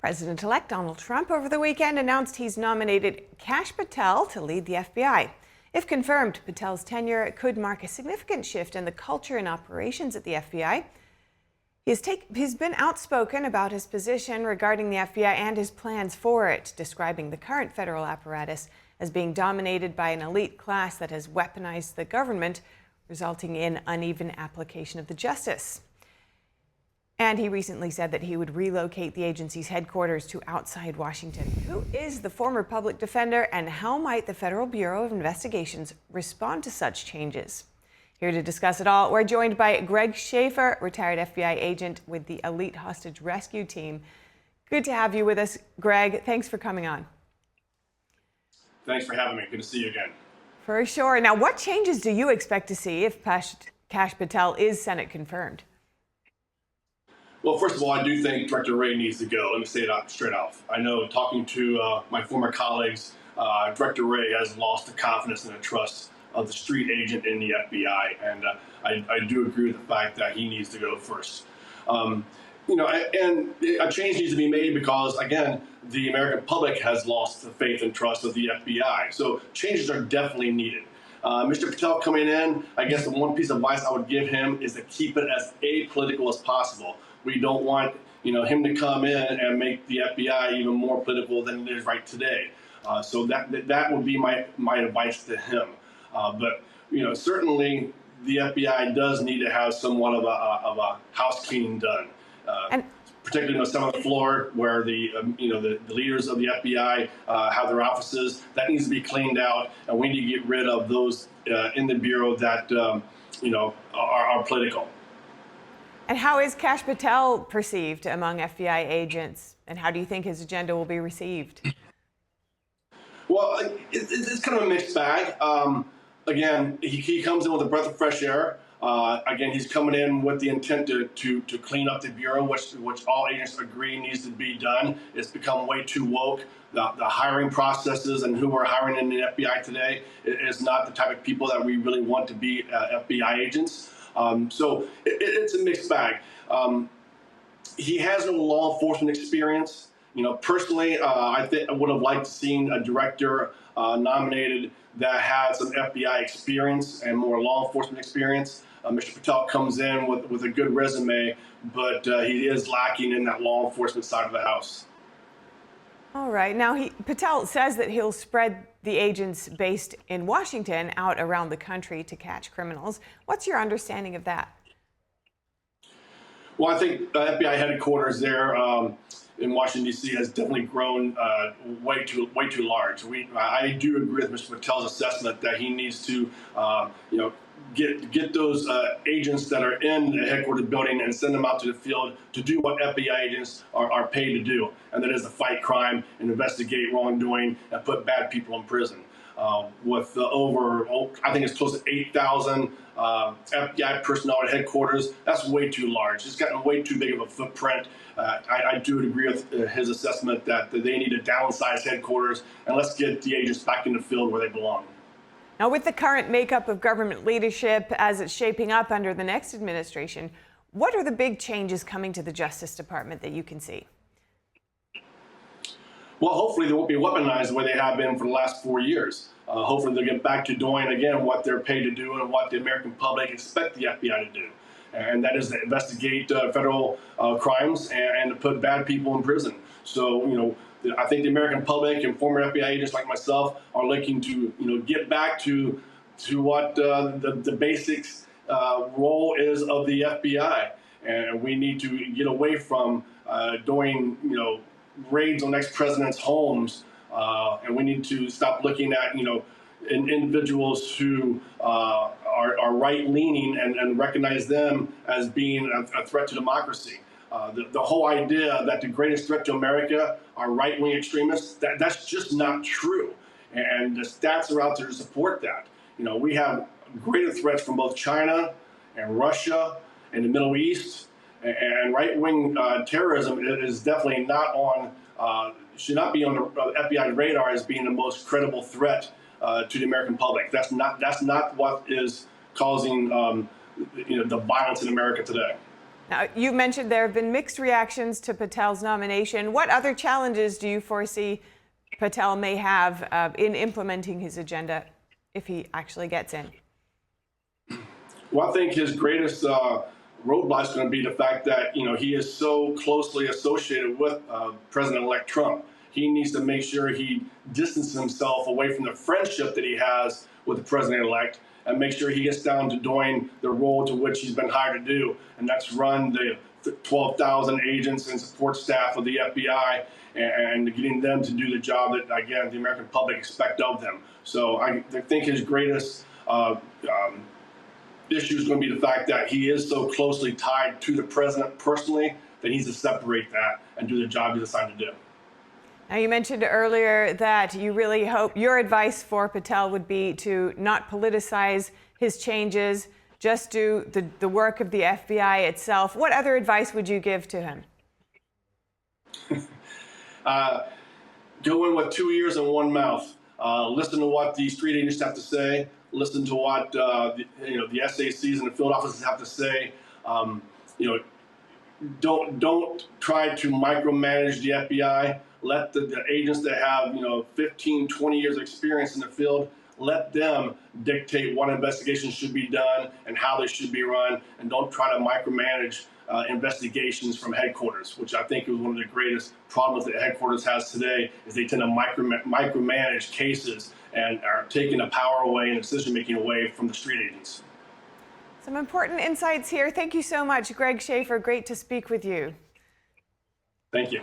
President-elect Donald Trump over the weekend announced he's nominated Kash Patel to lead the FBI. If confirmed, Patel's tenure could mark a significant shift in the culture and operations at the FBI. He's been outspoken about his position regarding the FBI and his plans for it, describing the current federal apparatus as being dominated by an elite class that has weaponized the government, resulting in uneven application of the justice. And he recently said that he would relocate the agency's headquarters to outside Washington. Who is the former public defender, and how might the Federal Bureau of Investigations respond to such changes? Here to discuss it all, we're joined by Greg Schaefer, retired FBI agent with the Elite Hostage Rescue Team. Good to have you with us, Greg. Thanks for coming on. Thanks for having me. Good to see you again. For sure. Now, what changes do you expect to see if Kash Patel is Senate confirmed? Well, first of all, I do think Director Wray needs to go. Let me say it straight off. I know, talking to my former colleagues, Director Wray has lost the confidence and the trust of the street agent in the FBI, and I do agree with the fact that he needs to go first. And a change needs to be made because, again, the American public has lost the faith and trust of the FBI. So changes are definitely needed. Mr. Patel coming in, I guess the one piece of advice I would give him is to keep it as apolitical as possible. We don't want him to come in and make the FBI even more political than it is right today. So that would be my advice to him. But certainly the FBI does need to have somewhat of a house cleaning done. Particularly on the Senate floor, where the leaders of the FBI have their offices, that needs to be cleaned out, and we need to get rid of those in the bureau that are political. And how is Kash Patel perceived among FBI agents, and how do you think his agenda will be received? Well, it's kind of a mixed bag. Again, he comes in with a breath of fresh air. Again, he's coming in with the intent to clean up the bureau, which all agents agree needs to be done. It's become way too woke. The hiring processes and who we're hiring in the FBI today is not the type of people that we really want to be FBI agents. So it's a mixed bag. He has no law enforcement experience. Personally, I would have liked to seen a director nominated that had some FBI experience and more law enforcement experience. Mr. Patel comes in with a good resume, but he is lacking in that law enforcement side of the house. All right. Now, Patel says that he'll spread the agents based in Washington out around the country to catch criminals. What's your understanding of that? Well, I think FBI headquarters there in Washington, D.C. has definitely grown way too large. I do agree with Mr. Patel's assessment that he needs to, get those agents that are in the headquarters building and send them out to the field to do what FBI agents are paid to do, and that is to fight crime and investigate wrongdoing and put bad people in prison. With I think it's close to 8,000 FBI personnel at headquarters, that's way too large. It's gotten way too big of a footprint. I do agree with his assessment that they need to downsize headquarters, and let's get the agents back in the field where they belong. Now, with the current makeup of government leadership as it's shaping up under the next administration, what are the big changes coming to the Justice Department that you can see? Well, hopefully they won't be weaponized the way they have been for the last 4 years. Hopefully they'll get back to doing, again, what they're paid to do and what the American public expect the FBI to do. And that is to investigate federal crimes and to put bad people in prison. So, I think the American public and former FBI agents like myself are looking to, get back to what the basics role is of the FBI. And we need to get away from doing, raids on ex-presidents' homes, and we need to stop looking at, individuals who are right-leaning and recognize them as being a threat to democracy. The whole idea that the greatest threat to America are right-wing extremists, that's just not true. And the stats are out there to support that. We have greater threats from both China and Russia and the Middle East. And right-wing terrorism is definitely not should not be on the FBI's radar as being the most credible threat to the American public. That's not what is causing the violence in America today. Now, you mentioned there have been mixed reactions to Patel's nomination. What other challenges do you foresee Patel may have in implementing his agenda if he actually gets in? Well, I think his greatest roadblock is going to be the fact that he is so closely associated with President-elect Trump. He needs to make sure he distances himself away from the friendship that he has with the president-elect and make sure he gets down to doing the role to which he's been hired to do, and that's run the 12,000 agents and support staff of the FBI and getting them to do the job that, again, the American public expect of them. So I think his greatest issue is going to be the fact that he is so closely tied to the president personally that he needs to separate that and do the job he's assigned to do. Now, you mentioned earlier that you really hope your advice for Patel would be to not politicize his changes, just do the work of the FBI itself. What other advice would you give to him? Go in with 2 ears and 1 mouth. Listen to what the street agents have to say. Listen to what the SACs and the field offices have to say. Don't try to micromanage the FBI. Let the agents that have 15, 20 years of experience in the field, let them dictate what investigations should be done and how they should be run, and don't try to micromanage investigations from headquarters, which I think is one of the greatest problems that headquarters has today, is they tend to micromanage cases and are taking the power away and decision-making away from the street agents. Some important insights here. Thank you so much, Greg Schaefer. Great to speak with you. Thank you.